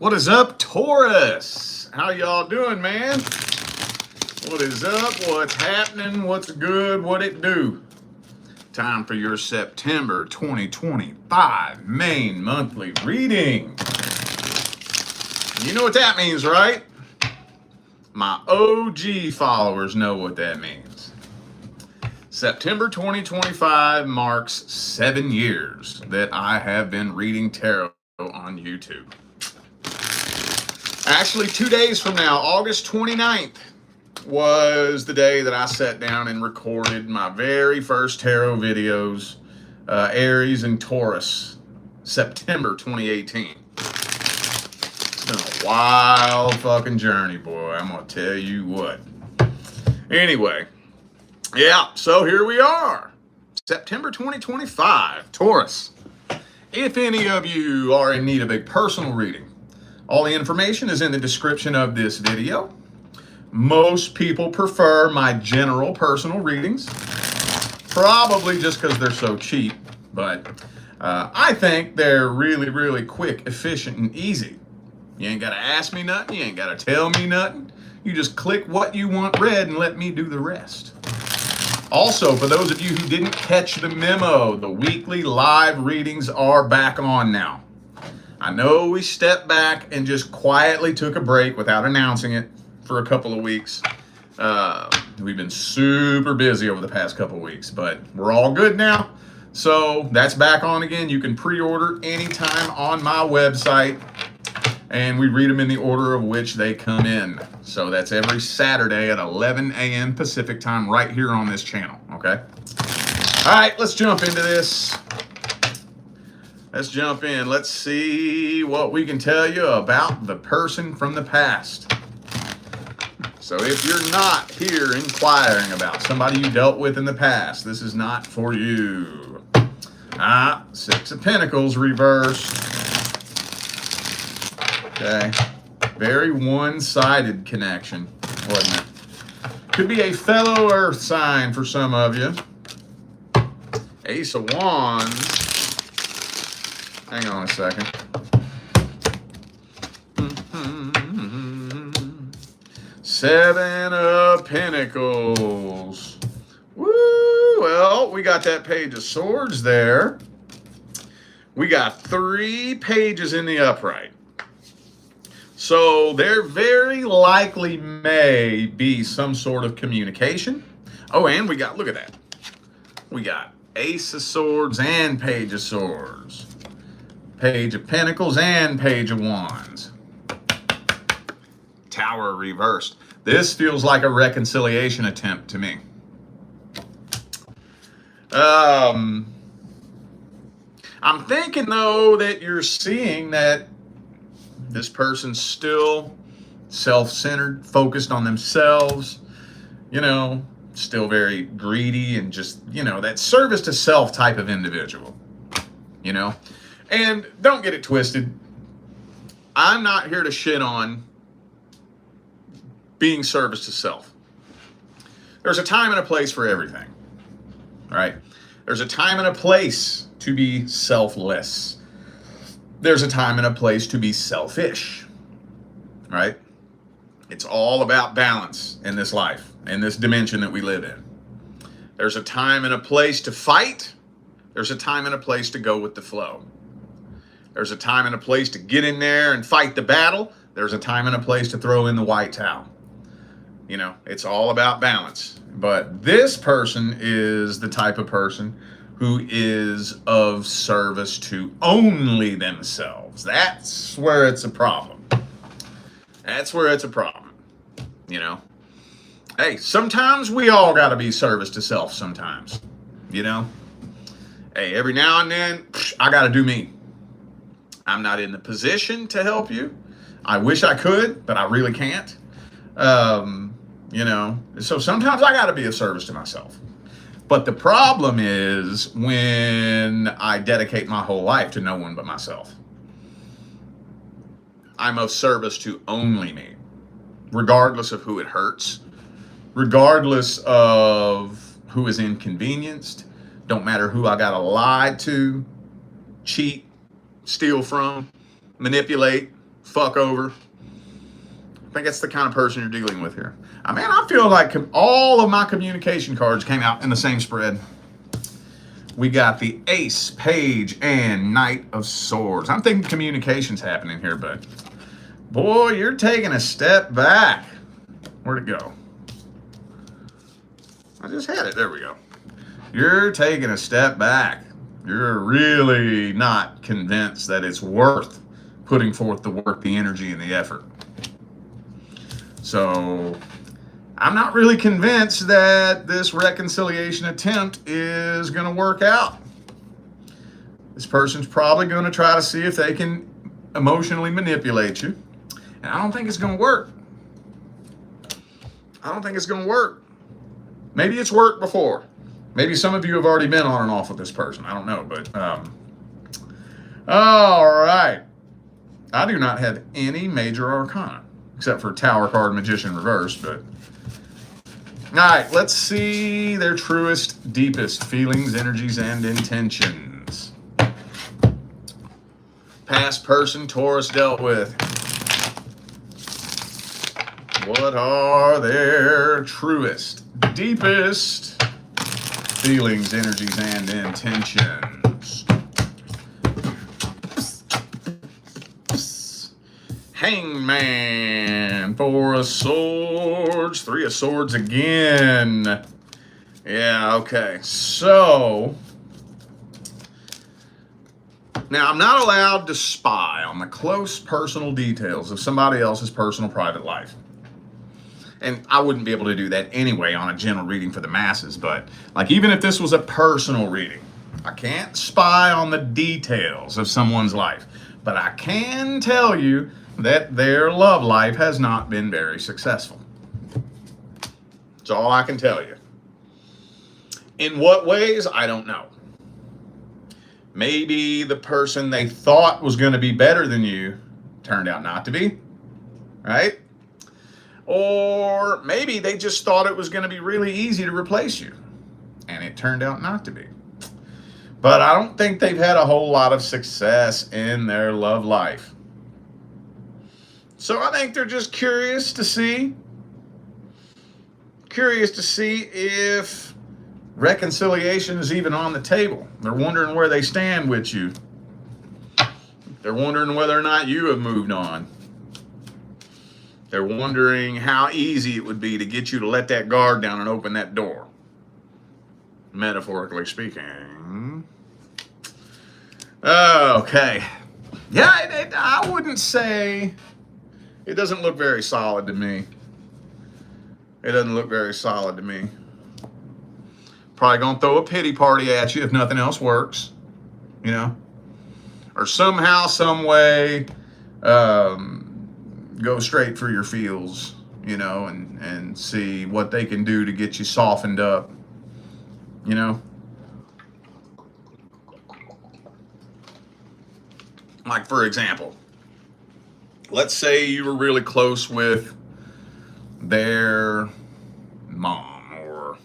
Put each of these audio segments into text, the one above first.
What is up, Taurus? How y'all doing, man? What is up? What's happening? What's good? What it do? Time for your September 2025 main monthly reading. You know what that means, right? My OG followers know what that means. September 2025 marks 7 years that I have been reading tarot on YouTube. Actually, 2 days from now, August 29th, was the day that I sat down and recorded my very first tarot videos, Aries and Taurus, September 2018. It's been a wild fucking journey, boy. I'm gonna tell you what. Anyway, yeah, so here we are. September 2025, Taurus. If any of you are in need of a personal reading, all the information is in the description of this video. Most people prefer my general personal readings, probably just because they're so cheap, but I think they're really, really quick, efficient, and easy. You ain't got to ask me nothing. You ain't got to tell me nothing. You just click what you want read and let me do the rest. Also, for those of you who didn't catch the memo, the weekly live readings are back on now. I know we stepped back and just quietly took a break without announcing it for a couple of weeks. We've been super busy over the past couple of weeks, but we're all good now. So that's back on again. You can pre-order anytime on my website, and we read them in the order of which they come in. So that's every Saturday at 11 a.m. Pacific time right here on this channel, okay? All right, let's jump into this. Let's jump in. Let's see what we can tell you about the person from the past. So if you're not here inquiring about somebody you dealt with in the past, this is not for you. Six of Pentacles reversed. Okay. Very one-sided connection, wasn't it? Could be a fellow earth sign for some of you. Ace of Wands. Hang on a second. Seven of Pentacles. Woo! Well, we got that Page of Swords there. We got 3 pages in the upright. So there very likely may be some sort of communication. Oh, and we got, look at that. We got Ace of Swords and Page of Swords. Page of Pentacles and Page of Wands. Tower reversed. This feels like a reconciliation attempt to me. I'm thinking, though, that you're seeing that this person's still self-centered, focused on themselves, you know, still very greedy and just, you know, that service to self type of individual, you know. And don't get it twisted. I'm not here to shit on being service to self. There's a time and a place for everything, right? There's a time and a place to be selfless. There's a time and a place to be selfish, right? It's all about balance in this life, in this dimension that we live in. There's a time and a place to fight. There's a time and a place to go with the flow. There's a time and a place to get in there and fight the battle. There's a time and a place to throw in the white towel. You know, it's all about balance. But this person is the type of person who is of service to only themselves. That's where it's a problem. That's where it's a problem. You know? Hey, sometimes we all got to be service to self sometimes. You know? Hey, every now and then, I got to do me. I'm not in the position to help you. I wish I could, but I really can't. You know, so sometimes I got to be of service to myself. But the problem is when I dedicate my whole life to no one but myself. I'm of service to only me, regardless of who it hurts, regardless of who is inconvenienced. Don't matter who I got to lie to, cheat, steal from, manipulate. fuck over. I think that's the kind of person you're dealing with here. I mean, I feel like all of my communication cards came out in the same spread. We got the Ace, Page, and Knight of Swords. I'm thinking communication's happening here, but boy, you're taking a step back. Where'd it go? I just had it. There we go. You're taking a step back. You're really not convinced that it's worth putting forth the work, the energy, and the effort. So I'm not really convinced that this reconciliation attempt is going to work out. This person's probably going to try to see if they can emotionally manipulate you. And I don't think it's going to work. I don't think it's going to work. Maybe it's worked before. Maybe some of you have already been on and off with this person. I don't know, but all right. I do not have any major arcana, except for Tower card, Magician reverse, but all right, let's see their truest, deepest feelings, energies, and intentions. Past person Taurus dealt with. What are their truest, deepest feelings, energies, and intentions? Hangman, 4 of Swords, 3 of Swords again. Yeah, okay. So, now I'm not allowed to spy on the close personal details of somebody else's personal private life. And I wouldn't be able to do that anyway on a general reading for the masses, but like even if this was a personal reading, I can't spy on the details of someone's life, but I can tell you that their love life has not been very successful. That's all I can tell you. In what ways? I don't know. Maybe the person they thought was going to be better than you turned out not to be, right? Or maybe they just thought it was going to be really easy to replace you, and it turned out not to be. But I don't think they've had a whole lot of success in their love life. So I think they're just curious to see if reconciliation is even on the table. They're wondering where they stand with you. They're wondering whether or not you have moved on. They're wondering how easy it would be to get you to let that guard down and open that door. Metaphorically speaking. Okay. Yeah, I wouldn't say... It doesn't look very solid to me. It doesn't look very solid to me. Probably gonna throw a pity party at you if nothing else works. You know? Or somehow, some way... go straight for your feels, you know, and see what they can do to get you softened up, you know. Like, for example, let's say you were really close with their mom or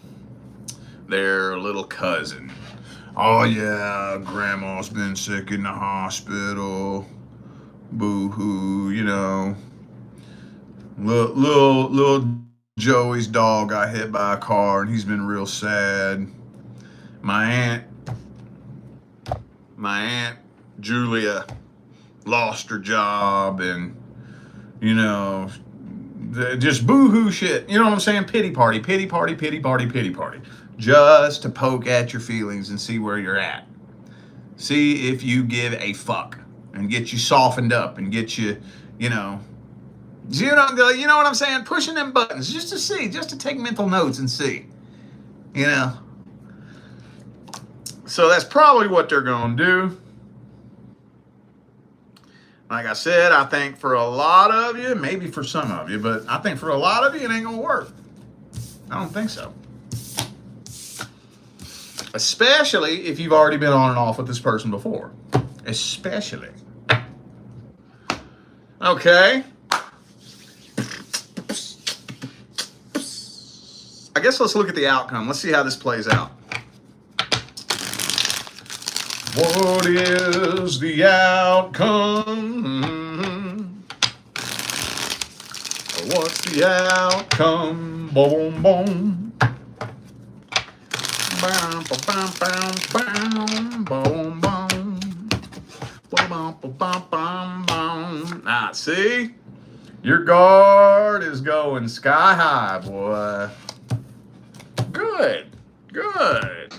their little cousin. Oh, yeah, grandma's been sick in the hospital. Boo-hoo, you know. Little Joey's dog got hit by a car and he's been real sad. My aunt Julia lost her job and, you know, just boo-hoo shit. You know what I'm saying? Pity party, pity party, pity party, pity party. Just to poke at your feelings and see where you're at. See if you give a fuck and get you softened up and get you, you know what I'm saying? Pushing them buttons just to see, just to take mental notes and see, you know. So that's probably what they're going to do. Like I said, I think for a lot of you, maybe for some of you, but I think for a lot of you, it ain't going to work. I don't think so. Especially if you've already been on and off with this person before. Especially. Okay. I guess let's look at the outcome. Let's see how this plays out. What is the outcome? What's the outcome? Boom, boom. Boom, boom, boom, boom, boom. Boom, boom, boom, boom, boom. Ah, see? Your guard is going sky high, boy. Good. Good.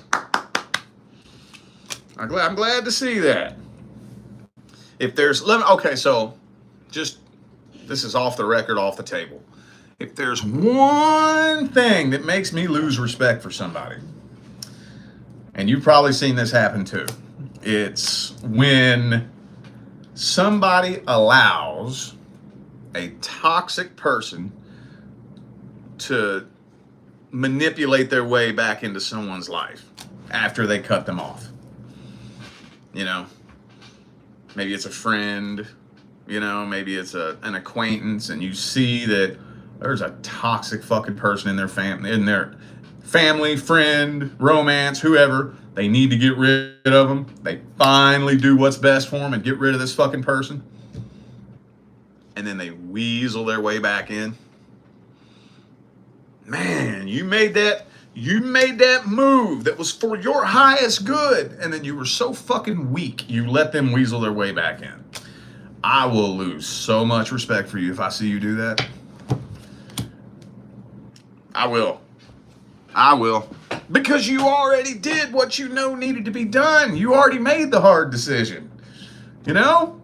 I'm glad to see that. If there's, okay, so just, this is off the record, off the table. If there's one thing that makes me lose respect for somebody, and you've probably seen this happen too, it's when somebody allows a toxic person to manipulate their way back into someone's life after they cut them off. You know, maybe it's a friend, you know, maybe it's an acquaintance, and you see that there's a toxic fucking person in their family, friend, romance, whoever. They need to get rid of them. They finally do what's best for them and get rid of this fucking person. And then they weasel their way back in. Man, you made that move that was for your highest good, and then you were so fucking weak, you let them weasel their way back in. I will lose so much respect for you if I see you do that. I will. Because you already did what you know needed to be done. You already made the hard decision. You know?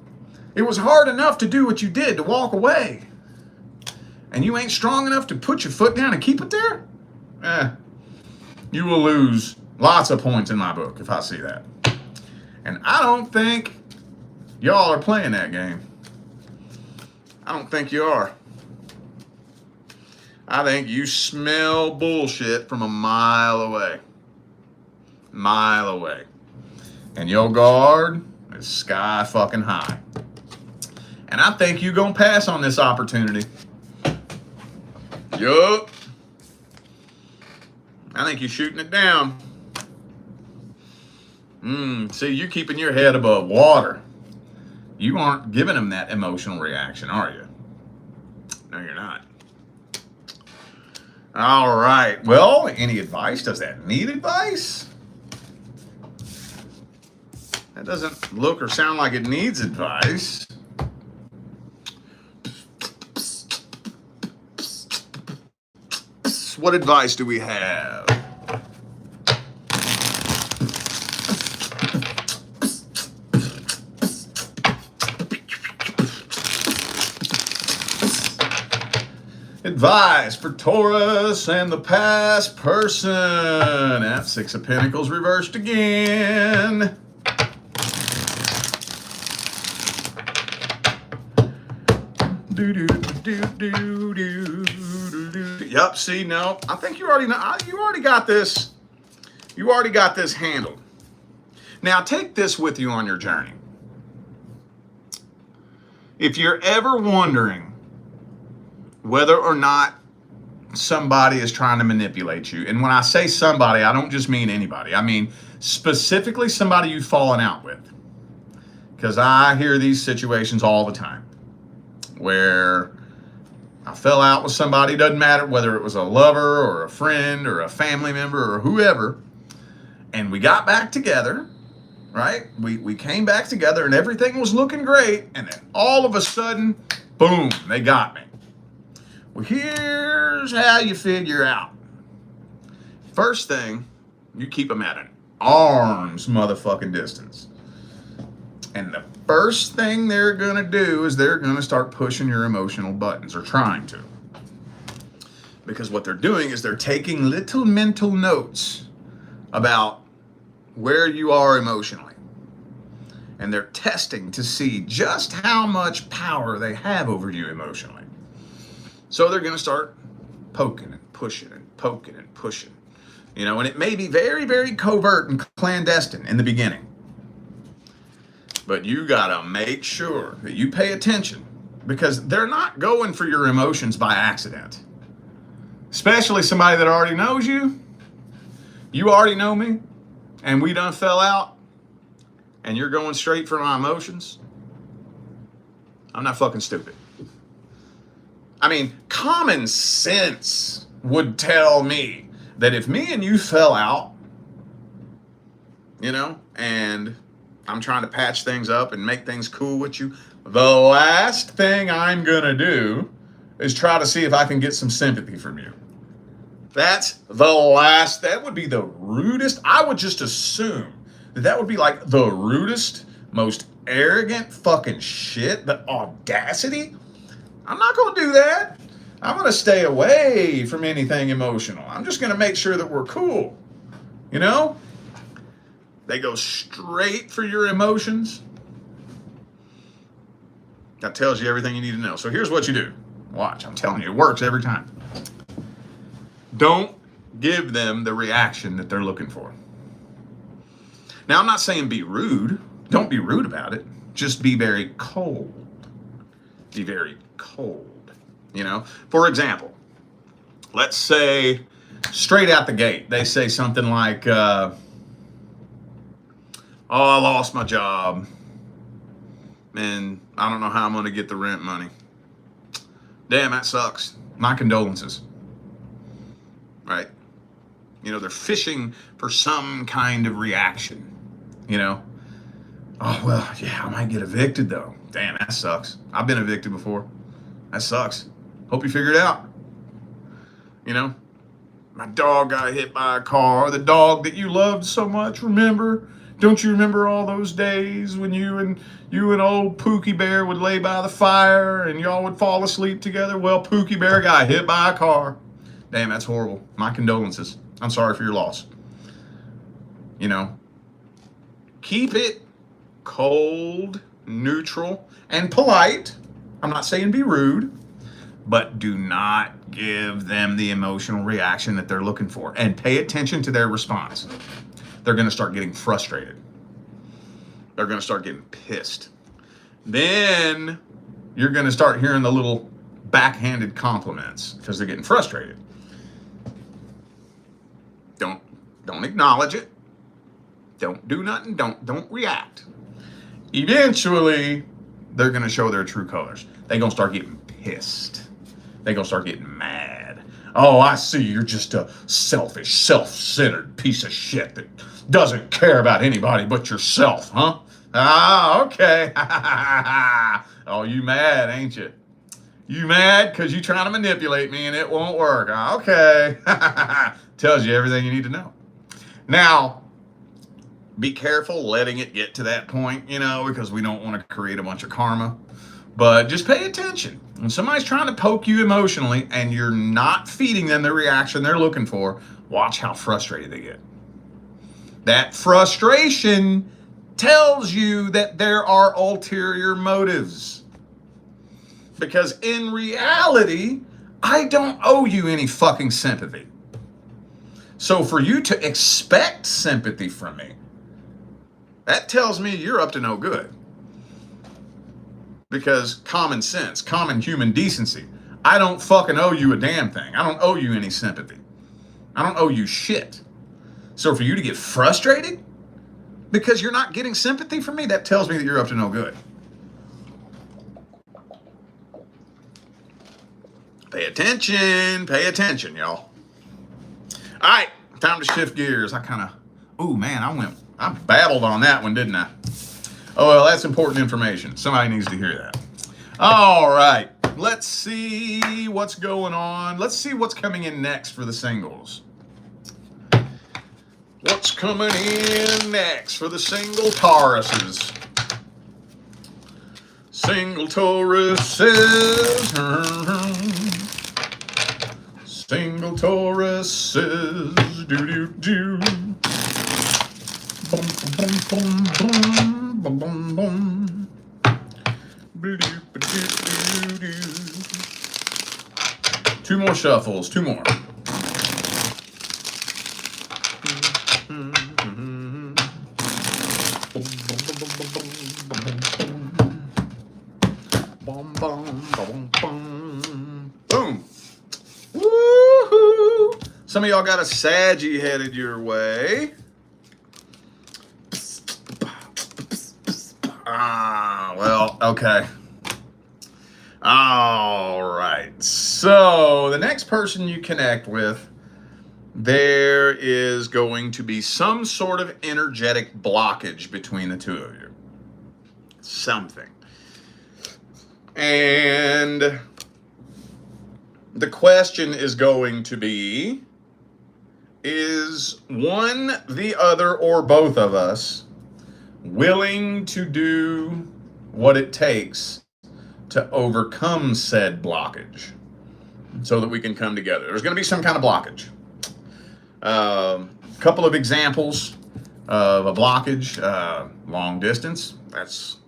It was hard enough to do what you did, to walk away. And you ain't strong enough to put your foot down and keep it there? You will lose lots of points in my book if I see that. And I don't think y'all are playing that game. I don't think you are. I think you smell bullshit from a mile away. Mile away. And your guard is sky fucking high. And I think you gonna pass on this opportunity. Yup. I think you're shooting it down. See, you keeping your head above water. You aren't giving them that emotional reaction, are you? No, you're not. All right. Well, any advice? Does that need advice? That doesn't look or sound like it needs advice. What advice do we have? Advice for Taurus and the past person. At Six of Pentacles reversed again. Yep, see, no, I think you already know. You already got this. You already got this handled. Now take this with you on your journey. If you're ever wondering whether or not somebody is trying to manipulate you, and when I say somebody, I don't just mean anybody. I mean specifically somebody you've fallen out with. Because I hear these situations all the time where I fell out with somebody, doesn't matter whether it was a lover or a friend or a family member or whoever, and we got back together, right? We came back together and everything was looking great, and then all of a sudden, boom, they got me. Well, here's how you figure out. First thing, you keep them at an arm's motherfucking distance. And the first thing they're going to do is they're going to start pushing your emotional buttons, or trying to. Because what they're doing is they're taking little mental notes about where you are emotionally. And they're testing to see just how much power they have over you emotionally. So they're going to start poking and pushing and poking and pushing. You know, and it may be very, very covert and clandestine in the beginning. But you got to make sure that you pay attention, because they're not going for your emotions by accident. Especially somebody that already knows you. You already know me, and we done fell out, and you're going straight for my emotions. I'm not fucking stupid. I mean, common sense would tell me that if me and you fell out, you know, and I'm trying to patch things up and make things cool with you, the last thing I'm gonna do is try to see if I can get some sympathy from you. That's the last, that would be the rudest. I would just assume that would be like the rudest, most arrogant fucking shit, the audacity. I'm not gonna do that. I'm gonna stay away from anything emotional. I'm just gonna make sure that we're cool. You know? They go straight for your emotions. That tells you everything you need to know. So here's what you do. Watch, I'm telling you, it works every time. Don't give them the reaction that they're looking for. Now, I'm not saying be rude. Don't be rude about it. Just be very cold. Be very cold. You know? For example, let's say straight out the gate, they say something like, oh, I lost my job. And I don't know how I'm going to get the rent money. Damn, that sucks. My condolences. Right? You know, they're fishing for some kind of reaction. You know? Oh, well, yeah, I might get evicted, though. Damn, that sucks. I've been evicted before. That sucks. Hope you figure it out. You know? My dog got hit by a car. The dog that you loved so much, remember? Don't you remember all those days when you and old Pookie Bear would lay by the fire and y'all would fall asleep together? Well, Pookie Bear got hit by a car. Damn, that's horrible. My condolences. I'm sorry for your loss. You know, keep it cold, neutral, and polite. I'm not saying be rude, but do not give them the emotional reaction that they're looking for. And pay attention to their response. They're going to start getting frustrated. They're going to start getting pissed. Then you're going to start hearing the little backhanded compliments because they're getting frustrated. Don't acknowledge it. Don't do nothing. Don't react. Eventually, they're going to show their true colors. They're going to start getting pissed. They're going to start getting mad. Oh, I see. You're just a selfish, self-centered piece of shit that doesn't care about anybody but yourself, huh? Ah, okay. Oh, you mad, ain't you? You mad because you're trying to manipulate me and it won't work. Ah, okay. Tells you everything you need to know. Now, be careful letting it get to that point, you know, because we don't want to create a bunch of karma. But just pay attention. When somebody's trying to poke you emotionally and you're not feeding them the reaction they're looking for, watch how frustrated they get. That frustration tells you that there are ulterior motives. Because in reality, I don't owe you any fucking sympathy. So for you to expect sympathy from me, that tells me you're up to no good. Because common sense, common human decency, I don't fucking owe you a damn thing. I don't owe you any sympathy. I don't owe you shit. So for you to get frustrated because you're not getting sympathy from me, that tells me that you're up to no good. Pay attention, y'all. All right, time to shift gears. I babbled on that one, didn't I? Oh, well, that's important information. Somebody needs to hear that. All right, let's see what's going on. Let's see what's coming in next for the singles. What's coming in next for the single Tauruses? Single Tauruses. Single Tauruses. Do-do-do. Boom, boom, boom, boom, boom, boom. Two more shuffles. Two more. Boom. Woohoo! Some of y'all got a Saggy headed your way. Well, okay. All right. So the next person you connect with, there is going to be some sort of energetic blockage between the two of you. Something. And the question is going to be, is one, the other, or both of us willing to do what it takes to overcome said blockage so that we can come together? There's going to be some kind of blockage. Couple of examples of a blockage. Long distance. That's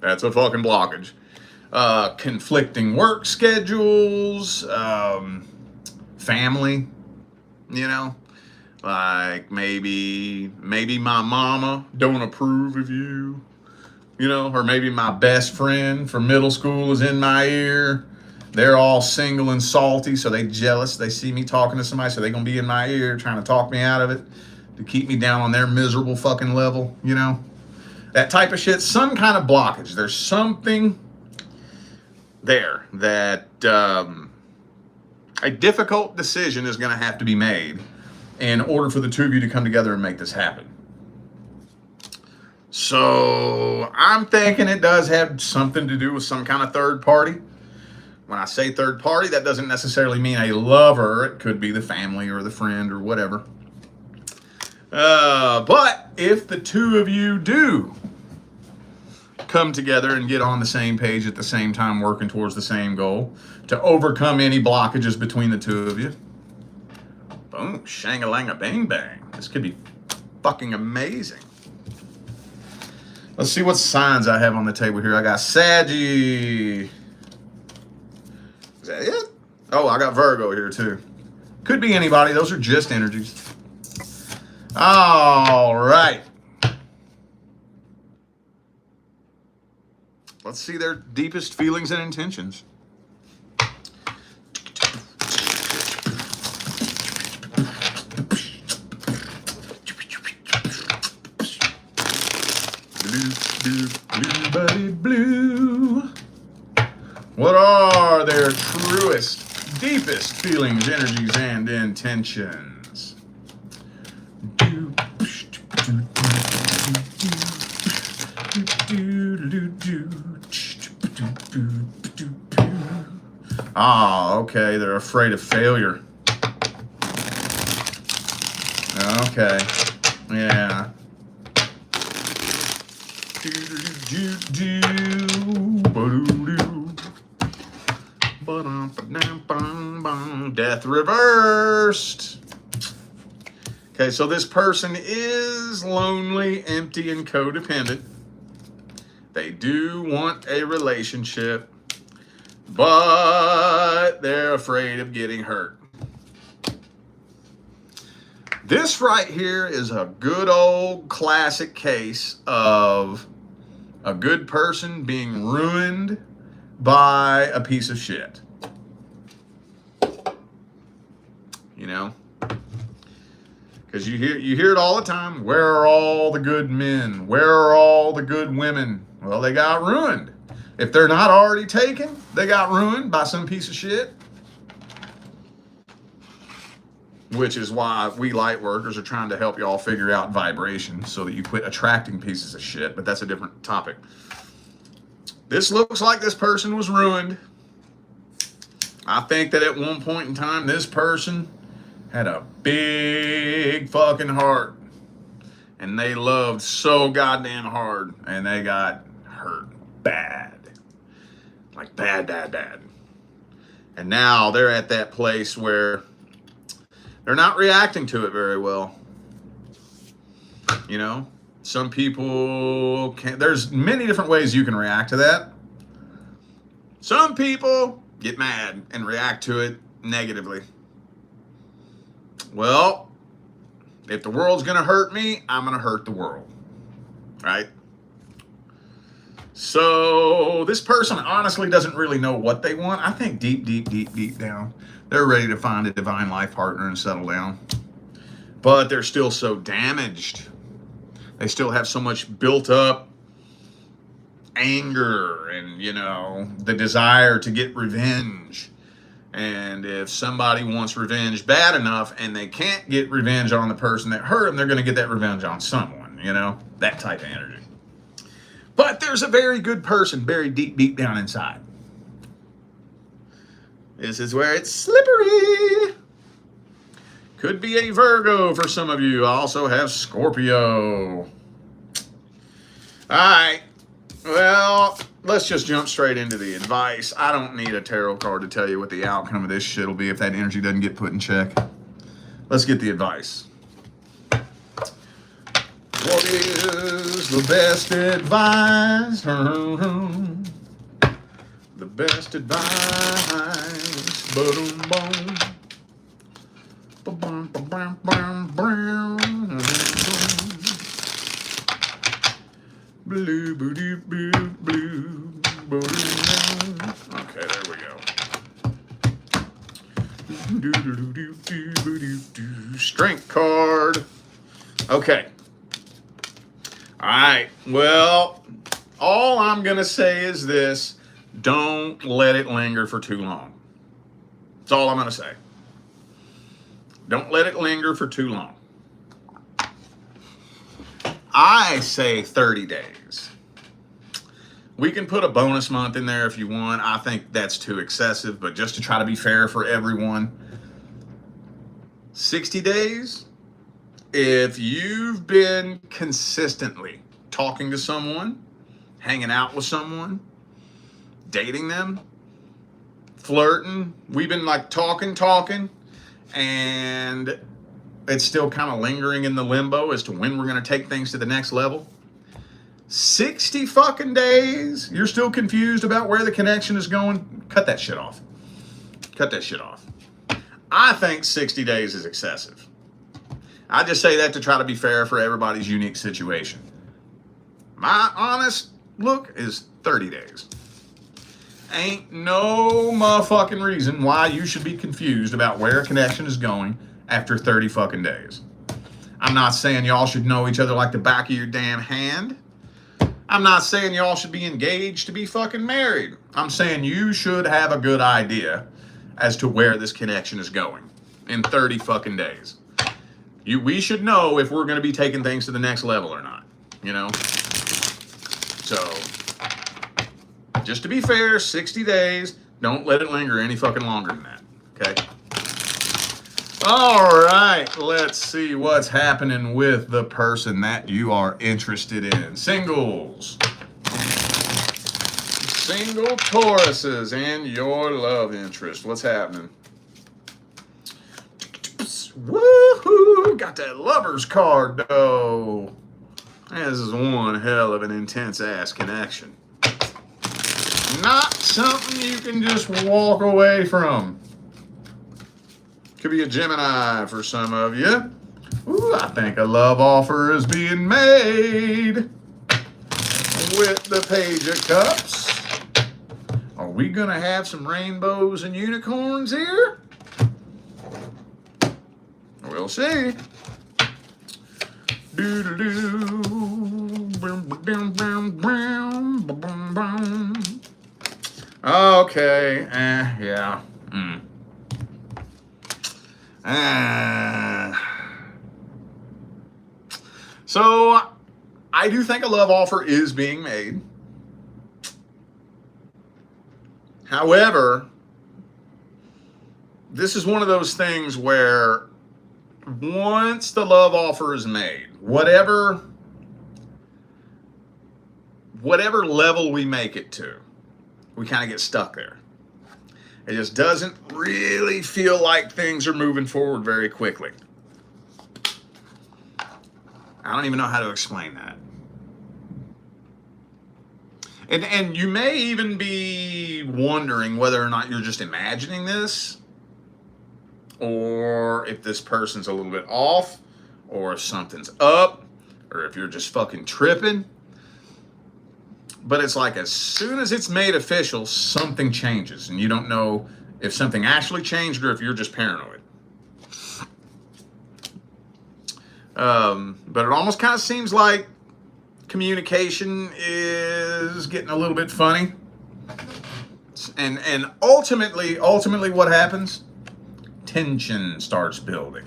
a fucking blockage. Conflicting work schedules. Family. You know, like maybe my mama don't approve of you. You know, or maybe my best friend from middle school is in my ear. They're all single and salty, so they jealous. They see me talking to somebody, so they're going to be in my ear trying to talk me out of it to keep me down on their miserable fucking level, you know? That type of shit, some kind of blockage. There's something there that a difficult decision is going to have to be made in order for the two of you to come together and make this happen. So I'm thinking it does have something to do with some kind of third party. When I say third party, that doesn't necessarily mean a lover. It could be the family or the friend or whatever. But if the two of you do come together and get on the same page at the same time, working towards the same goal, to overcome any blockages between the two of you, boom, shang-a-lang-a bang-bang. This could be fucking amazing. Let's see what signs I have on the table here. I got Saggy. Is that it? Oh, I got Virgo here too. Could be anybody. Those are just energies. All right. Let's see their deepest feelings and intentions. Blue, blue, buddy, blue. What are their truest, deepest feelings, energies, and intentions? Ah, okay, they're afraid of failure. Okay, yeah. Death reversed. Okay, so this person is lonely, empty, and codependent. They do want a relationship, but they're afraid of getting hurt. This right here is a good old classic case of a good person being ruined by a piece of shit. You know? Because you hear it all the time. Where are all the good men? Where are all the good women? Well, they got ruined. If they're not already taken, they got ruined by some piece of shit. Which is why we light workers are trying to help y'all figure out vibration so that you quit attracting pieces of shit. But that's a different topic. This looks like this person was ruined. I think that at one point in time, this person had a big fucking heart. And they loved so goddamn hard. And they got hurt bad. Like bad, bad, bad. And now they're at that place where they're not reacting to it very well. You know? Some people can't. There's many different ways you can react to that. Some people get mad and react to it negatively. Well, if the world's going to hurt me, I'm going to hurt the world. Right? So this person honestly doesn't really know what they want. I think deep down, they're ready to find a divine life partner and settle down. But they're still so damaged. They still have so much built up anger and, you know, the desire to get revenge. And if somebody wants revenge bad enough and they can't get revenge on the person that hurt them, they're going to get that revenge on someone, you know, that type of energy. But there's a very good person buried deep, deep down inside. This is where it's slippery. Could be a Virgo for some of you. I also have Scorpio. All right. Well, let's just jump straight into the advice. I don't need a tarot card to tell you what the outcome of this shit will be if that energy doesn't get put in check. Let's get the advice. What is the best advice? The best advice. Boom, boom. Blue, blue, blue, blue, blue. Okay, there we go. Strength card. Okay. All right. Well, all I'm going to say is this. Don't let it linger for too long. That's all I'm going to say. Don't let it linger for too long. I say 30 days. We can put a bonus month in there if you want. I think that's too excessive, but just to try to be fair for everyone, 60 days. If you've been consistently talking to someone, hanging out with someone, dating them, flirting, we've been like talking, and it's still kind of lingering in the limbo as to when we're going to take things to the next level. 60 fucking days, you're still confused about where the connection is going. Cut that shit off. Cut that shit off. I think 60 days is excessive. I just say that to try to be fair for everybody's unique situation. My honest look is 30 days. Ain't no motherfucking reason why you should be confused about where a connection is going after 30 fucking days. I'm not saying y'all should know each other like the back of your damn hand. I'm not saying y'all should be engaged to be fucking married. I'm saying you should have a good idea as to where this connection is going in 30 fucking days. We should know if we're going to be taking things to the next level or not, you know? So, just to be fair, 60 days, don't let it linger any fucking longer than that, okay? All right, let's see what's happening with the person that you are interested in. Singles. Single Tauruses and your love interest. What's happening? Woohoo! Got that lover's card, though. This is one hell of an intense-ass connection. Not something you can just walk away from. Could be a Gemini for some of you. Ooh, I think a love offer is being made with the Page of Cups. Are we going to have some rainbows and unicorns here? We'll see. Okay, yeah. So, I do think a love offer is being made. However, this is one of those things where once the love offer is made, whatever level we make it to, we kind of get stuck there. It just doesn't really feel like things are moving forward very quickly. I don't even know how to explain that. And you may even be wondering whether or not you're just imagining this, or if this person's a little bit off, or if something's up, or if you're just fucking tripping. But it's like as soon as it's made official, something changes, and you don't know if something actually changed or if you're just paranoid. But it almost kind of seems like Communication is getting a little bit funny. And ultimately what happens? Tension starts building.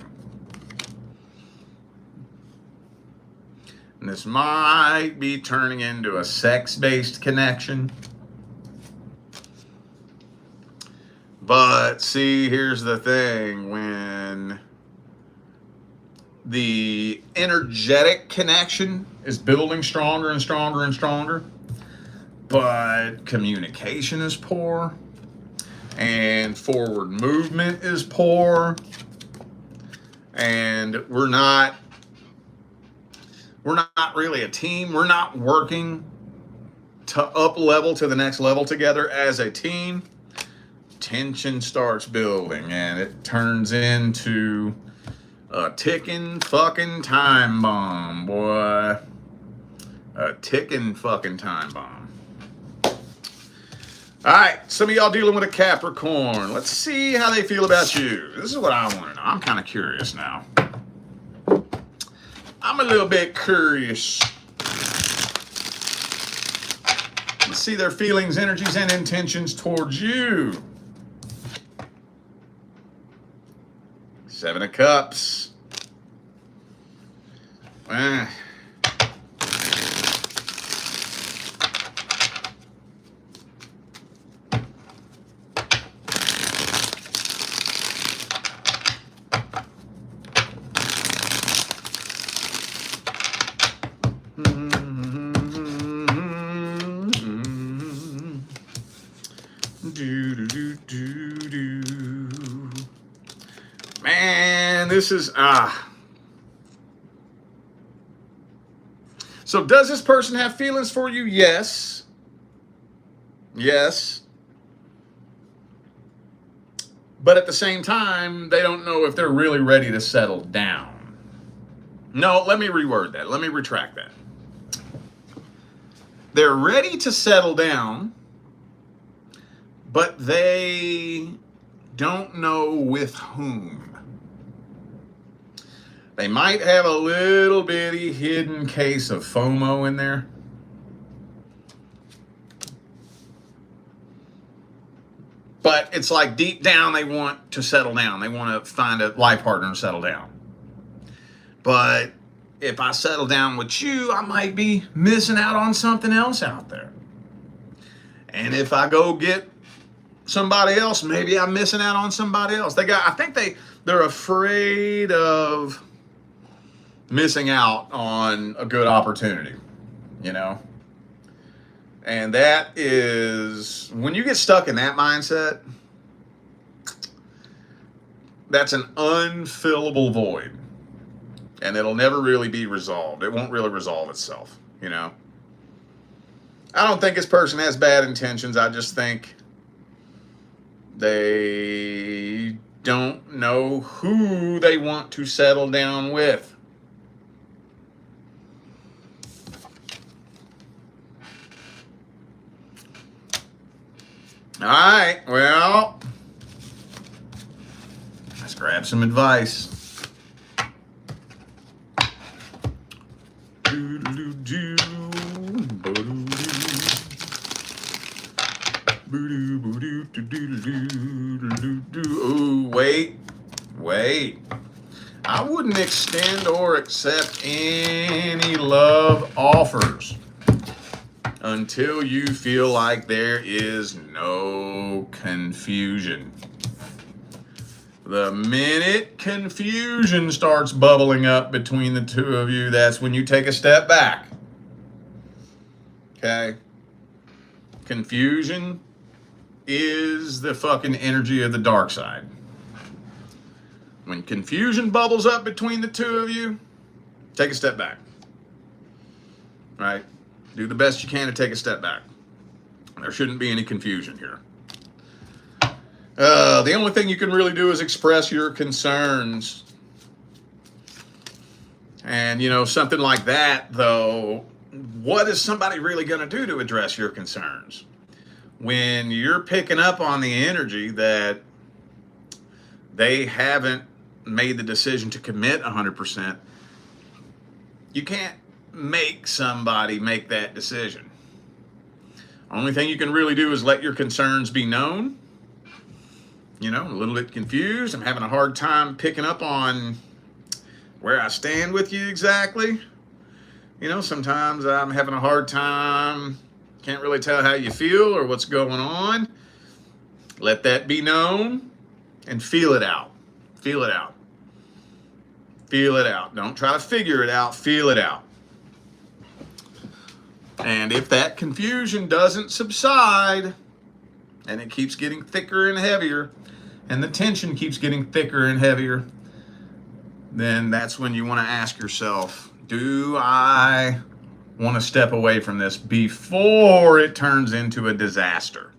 And this might be turning into a sex-based connection. But see, here's the thing. When the energetic connection is building stronger and stronger and stronger, but communication is poor and forward movement is poor, and we're not really a team. We're not working to up level to the next level together as a team. Tension starts building and it turns into a ticking fucking time bomb, boy. A ticking fucking time bomb. All right, some of y'all dealing with a Capricorn. Let's see how they feel about you. This is what I want to know. I'm kind of curious now. I'm a little bit curious. Let's see their feelings, energies, and intentions towards you. Seven of Cups. Man, this is So does this person have feelings for you? Yes. Yes. But at the same time, they don't know if they're really ready to settle down. No, let me reword that. Let me retract that. They're ready to settle down, but they don't know with whom. They might have a little bitty hidden case of FOMO in there. But it's like deep down they want to settle down. They want to find a life partner and settle down. But if I settle down with you, I might be missing out on something else out there. And if I go get somebody else, maybe I'm missing out on somebody else. I think they're afraid of missing out on a good opportunity, you know? And that is, when you get stuck in that mindset, that's an unfillable void. And it'll never really be resolved. It won't really resolve itself, you know? I don't think this person has bad intentions. I just think they don't know who they want to settle down with. All right, well, let's grab some advice. Ooh, wait. I wouldn't extend or accept any love offers until you feel like there is no confusion. The minute confusion starts bubbling up between the two of you, that's when you take a step back. Okay? Confusion is the fucking energy of the dark side. When confusion bubbles up between the two of you, take a step back. Right? Do the best you can to take a step back. There shouldn't be any confusion here. The only thing you can really do is express your concerns. And, you know, something like that, though, what is somebody really going to do to address your concerns? When you're picking up on the energy that they haven't made the decision to commit 100%, you can't make somebody make that decision. Only thing you can really do is let your concerns be known. You know, a little bit confused. I'm having a hard time picking up on where I stand with you exactly. You know, sometimes I'm having a hard time, can't really tell how you feel or what's going on. Let that be known and feel it out. Feel it out. Feel it out. Don't try to figure it out. Feel it out. And if that confusion doesn't subside and it keeps getting thicker and heavier and the tension keeps getting thicker and heavier, then that's when you want to ask yourself, do I want to step away from this before it turns into a disaster?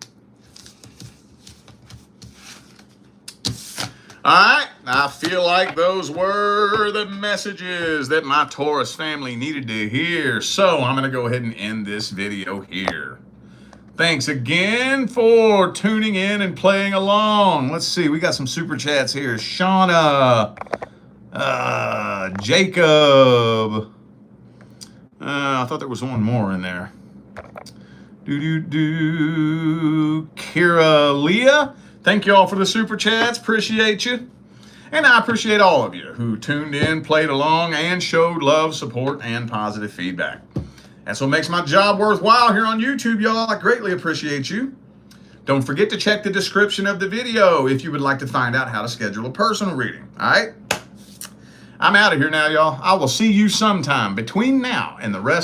All right, I feel like those were the messages that my Taurus family needed to hear. So I'm going to go ahead and end this video here. Thanks again for tuning in and playing along. Let's see, we got some super chats here. Shauna, Jacob. I thought there was one more in there. Kira Leah. Thank you all for the super chats. Appreciate you. And I appreciate all of you who tuned in, played along, and showed love, support, and positive feedback. That's what makes my job worthwhile here on YouTube, y'all. I greatly appreciate you. Don't forget to check the description of the video if you would like to find out how to schedule a personal reading. All right? I'm out of here now, y'all. I will see you sometime between now and the rest